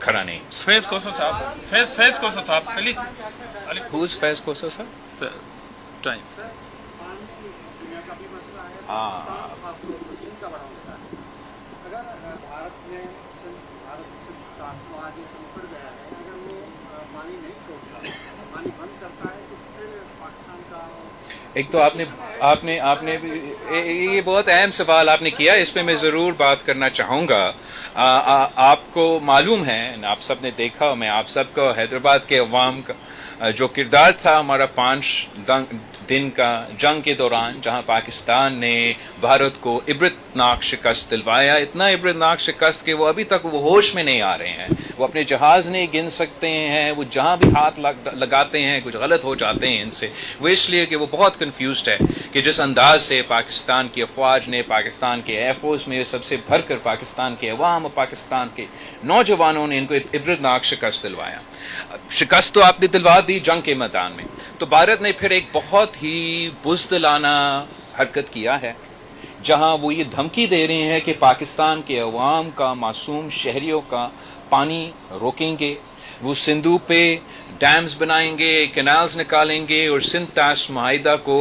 खरा नहीं. Fez Koso Saab. Fez Koso Saab. Ali. Who's Faiz Kosa sir? Sir. Time. पानी दुनिया का भी मसला है, हाँ. पाकिस्तान खासतौर पर चीन का बड़ा मसला है. अगर भारत से तासमाज से उतर गया है, अगर वो पानी नहीं छोड़ता, पानी बंद करता है, तो फिर पाकिस्तान का एक तो आपने ये बहुत अहम सवाल आपने किया, इस पे मैं ज़रूर बात करना चाहूँगा. आपको मालूम है, आप सब ने देखा, मैं आप सबको हैदराबाद के अवाम का जो किरदार था हमारा 5 दिन का जंग के दौरान, जहां पाकिस्तान ने भारत को इबरतनाक शिकस्त दिलवाया, इतना इबरतनाक शिकस्त कि वो अभी तक वो होश में नहीं आ रहे हैं, वो अपने जहाज़ नहीं गिन सकते हैं, वो जहां भी हाथ लगाते हैं कुछ गलत हो जाते हैं इनसे. वो इसलिए कि वो बहुत कन्फ्यूज्ड है कि जिस अंदाज से पाकिस्तान की अफवाज ने, पाकिस्तान के एयरफोर्स में सबसे भरकर पाकिस्तान के अवाम और पाकिस्तान के नौजवानों ने इनको इबरतनाक शिकस्त दिलवाया. शिकस्त तो आपने दिलवा दी जंग के मैदान में, तो भारत ने फिर एक बहुत ही बुज़दिलाना हरकत किया है, जहां वो ये धमकी दे रहे हैं कि पाकिस्तान के अवाम का, मासूम शहरियों का पानी रोकेंगे, वो सिंधु पे डैम्स बनाएंगे, कैनाल्स निकालेंगे और सिंध ताश मुआहिदा को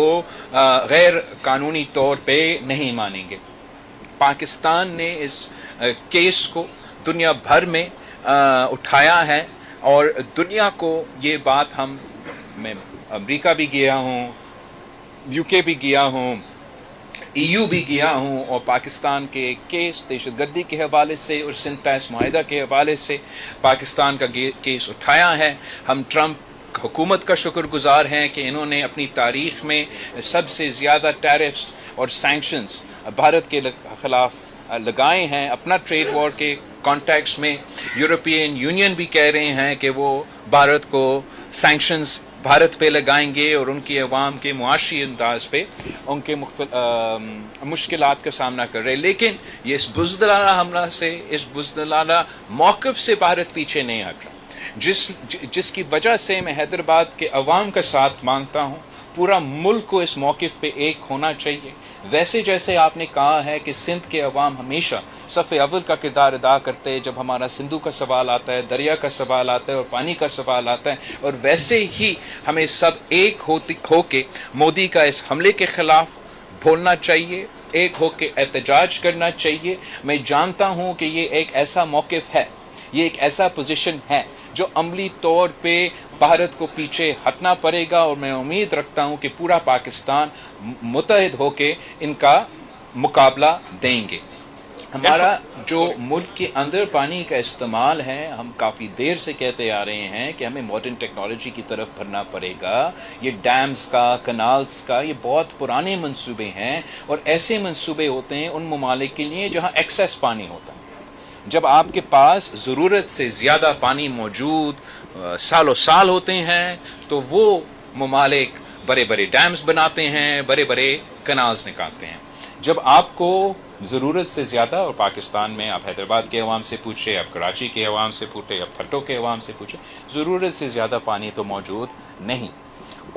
गैर कानूनी तौर पे नहीं मानेंगे. पाकिस्तान ने इस केस को दुनिया भर में उठाया है और दुनिया को ये बात मैं अमेरिका भी गया हूँ, यूके भी गया हूँ, EU भी गया हूँ, और पाकिस्तान के केस दहशतगर्दी के हवाले से और सिंध ताश मुआहिदा के हवाले से पाकिस्तान का केस उठाया है. हम ट्रंप हुकूमत का शुक्रगुजार हैं कि इन्होंने अपनी तारीख में सबसे ज़्यादा टैरिफ्स और सैंक्शंस भारत के ख़िलाफ़ लगाए हैं. अपना ट्रेड वॉर के कॉन्टेक्स्ट में यूरोपियन यूनियन भी कह रहे हैं कि वो भारत को सैंक्शंस भारत पे लगाएंगे और उनकी अवाम के मुआशी अंदाज पे उनके मुश्किलात का सामना कर रहे हैं. लेकिन ये इस बुज़दिलाना हमला से, इस बुज़दिलाना मौक़िफ़ से भारत पीछे नहीं हट रहा, जिसकी वजह से मैं हैदराबाद के अवाम का साथ मांगता हूँ. पूरा मुल्क को इस मौक़िफ़ पे एक होना चाहिए. वैसे जैसे आपने कहा है कि सिंध के अवाम हमेशा सफ़े अव्वल का किरदार अदा करते हैं जब हमारा सिंधु का सवाल आता है, दरिया का सवाल आता है और पानी का सवाल आता है, और वैसे ही हमें सब एक होके मोदी का इस हमले के ख़िलाफ़ बोलना चाहिए, एक होके एहतजाज करना चाहिए. मैं जानता हूँ कि ये एक ऐसा मौक़िफ़ है, ये एक ऐसा पोजीशन है जो अमली तौर पे भारत को पीछे हटना पड़ेगा, और मैं उम्मीद रखता हूँ कि पूरा पाकिस्तान मुत्तहिद होके इनका मुकाबला देंगे. हमारा जो मुल्क के अंदर पानी का इस्तेमाल है, हम काफ़ी देर से कहते आ रहे हैं कि हमें मॉडर्न टेक्नोलॉजी की तरफ बढ़ना पड़ेगा. ये डैम्स का, कनाल्स का, ये बहुत पुराने मंसूबे हैं, और ऐसे मंसूबे होते हैं उन ममालिक के लिए जहाँ एक्सेस पानी होता है. जब आपके पास ज़रूरत से ज़्यादा पानी मौजूद सालों साल होते हैं, तो वो ममालिक बड़े बड़े डैम्स बनाते हैं, बड़े बड़े कनाल्स निकालते हैं. जब आपको ज़रूरत से ज़्यादा, और पाकिस्तान में आप हैदराबाद के अवाम से पूछे, आप कराची के अवाम से पूछे, आप थट्टो के अवाम से पूछे, ज़रूरत से ज़्यादा पानी तो मौजूद नहीं.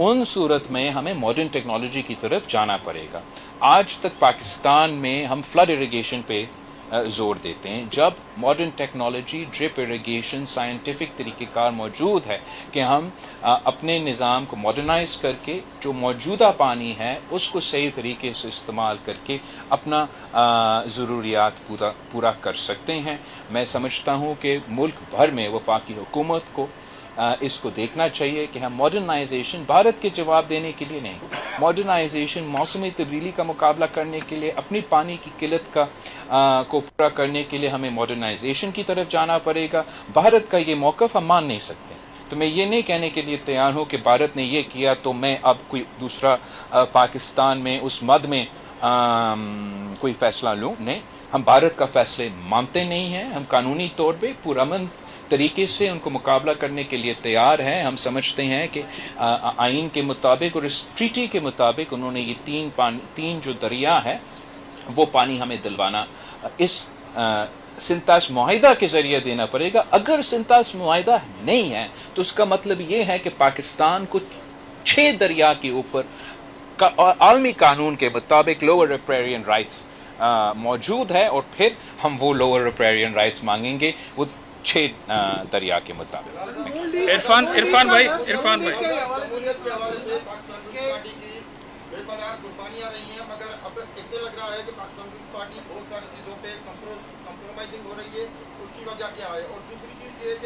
उन सूरत में हमें मॉडर्न टेक्नोलॉजी की तरफ जाना पड़ेगा. आज तक पाकिस्तान में हम फ्लड इरिगेशन पे जोर देते हैं, जब modern technology, drip irrigation, scientific तरीक़ेकार मौजूद है कि हम अपने निज़ाम को मॉडर्नाइज करके जो मौजूदा पानी है उसको सही तरीके से इस्तेमाल करके अपना ज़रूरियात पूरा कर सकते हैं. मैं समझता हूँ कि मुल्क भर में वफाकी हुकूमत को इसको देखना चाहिए कि हम मॉडर्नाइजेशन भारत के जवाब देने के लिए नहीं, मॉडर्नाइजेशन मौसमी तब्दीली का मुकाबला करने के लिए, अपनी पानी की किल्लत को पूरा करने के लिए हमें मॉडर्नाइजेशन की तरफ जाना पड़ेगा. भारत का ये मौक़िफ़ हम मान नहीं सकते. तो मैं ये नहीं कहने के लिए तैयार हूँ कि भारत ने ये किया तो मैं अब कोई दूसरा पाकिस्तान में उस मद में कोई फ़ैसला लूँ. नहीं, हम भारत का फ़ैसले मानते नहीं हैं. हम कानूनी तौर पर पुरअमन तरीके से उनको मुकाबला करने के लिए तैयार हैं. हम समझते हैं कि आइन के मुताबिक और इस ट्रीटी के मुताबिक उन्होंने ये तीन जो दरिया है वो पानी हमें दिलवाना इस सिंध ताश मुआहिदा के ज़रिए देना पड़ेगा. अगर सिंध ताश मुआहिदा नहीं है तो उसका मतलब ये है कि पाकिस्तान को 6 दरिया के ऊपर आलमी कानून के मुताबिक लोअर रिपेरियन राइट्स मौजूद है, और फिर हम वो लोअर रिपेरियन राइट्स मांगेंगे. वो 6 दरिया के मुताबिक। इरफान भाई जमहूरियत के हवाले से पाकिस्तान पीपल्स पार्टी की बेपनाह कुर्बानियां रही हैं, मगर अब इससे लग रहा है कि पाकिस्तान पीपल्स पार्टी बहुत सारी चीज़ों पे कॉम्प्रोमाइजिंग हो रही है। उसकी वजह क्या है? और दूसरी चीज़ ये कि